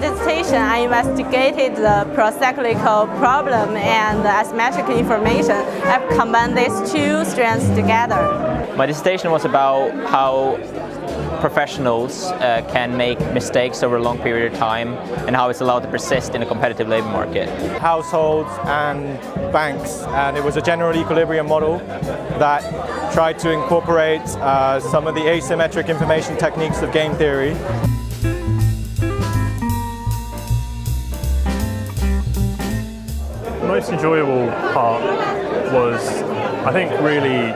dissertation, I investigated the procyclical problem and the asymmetric information. I've combined these two strands together. My dissertation was about how professionals can make mistakes over a long period of time and how it's allowed to persist in a competitive labor market. Households and banks, and it was a general equilibrium model that tried to incorporate some of the asymmetric information techniques of game theory. The most enjoyable part was, I think, really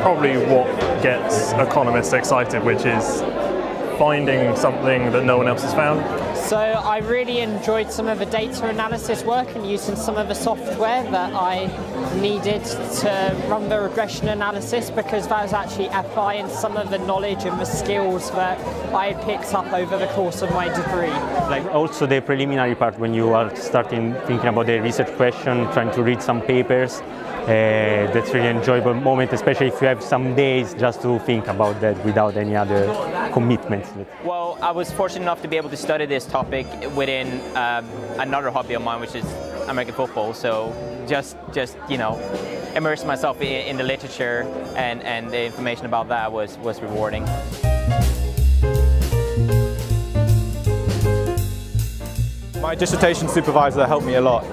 probably what gets economists excited, which is finding something that no one else has found. So I really enjoyed some of the data analysis work and using some of the software that I needed to run the regression analysis, because that was actually applying some of the knowledge and the skills that I had picked up over the course of my degree. Like also the preliminary part, when you are starting thinking about the research question, trying to read some papers, that's really an enjoyable moment, especially if you have some days just to think about that without any other commitments. Well, I was fortunate enough to be able to study this topic within another hobby of mine, which is American football. So just you know, immerse myself in the literature and the information about that was rewarding. My dissertation supervisor helped me a lot.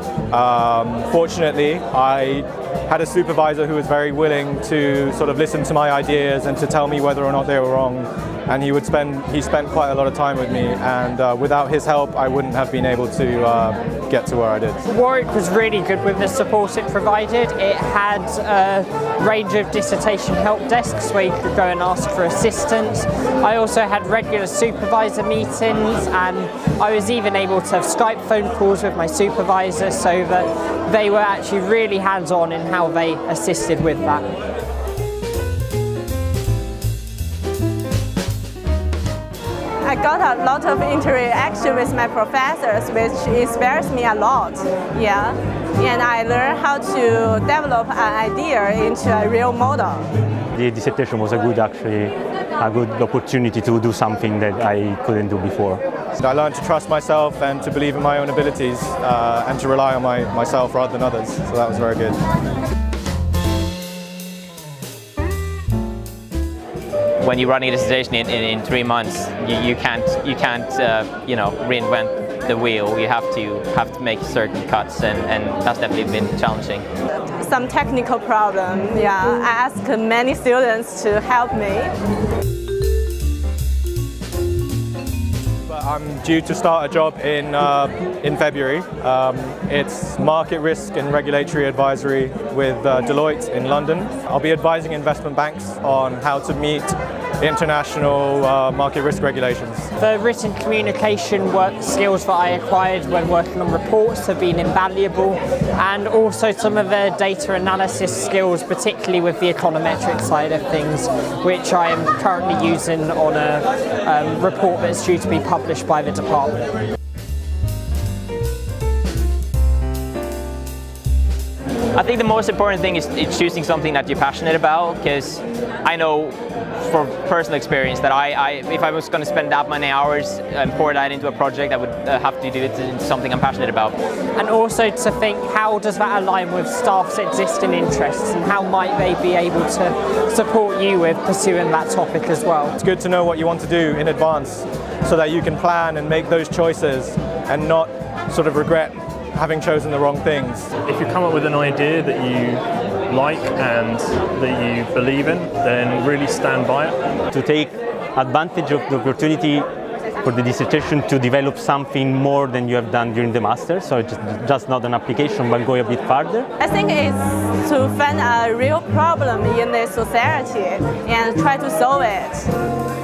Fortunately, I had a supervisor who was very willing to sort of listen to my ideas and to tell me whether or not they were wrong. And he spent quite a lot of time with me, and without his help I wouldn't have been able to get to where I did. Warwick was really good with the support it provided. It had a range of dissertation help desks where you could go and ask for assistance. I also had regular supervisor meetings, and I was even able to have Skype phone calls with my supervisor, so that they were actually really hands-on in how they assisted with that. I got a lot of interaction with my professors, which inspires me a lot. Yeah, and I learned how to develop an idea into a real model. The dissertation was a good opportunity to do something that I couldn't do before. So I learned to trust myself and to believe in my own abilities and to rely on myself rather than others. So that was very good. When you're running a dissertation in 3 months, you can't you know, reinvent the wheel. You have to make certain cuts, and that's definitely been challenging. Some technical problem, yeah. I asked many students to help me. I'm due to start a job in February. It's market risk and regulatory advisory with Deloitte in London. I'll be advising investment banks on how to meet international market risk regulations. The written communication skills that I acquired when working on reports have been invaluable, and also some of the data analysis skills, particularly with the econometric side of things, which I am currently using on a report that's due to be published by the department. I think the most important thing is choosing something that you're passionate about, because I know from personal experience that if I was going to spend that many hours and pour that into a project, I would have to do it into something I'm passionate about. And also to think, how does that align with staff's existing interests, and how might they be able to support you with pursuing that topic as well? It's good to know what you want to do in advance so that you can plan and make those choices and not sort of regret having chosen the wrong things. If you come up with an idea that you like and that you believe in, then really stand by it. To take advantage of the opportunity for the dissertation to develop something more than you have done during the master, so just not an application but go a bit further. I think it's to find a real problem in the society and try to solve it.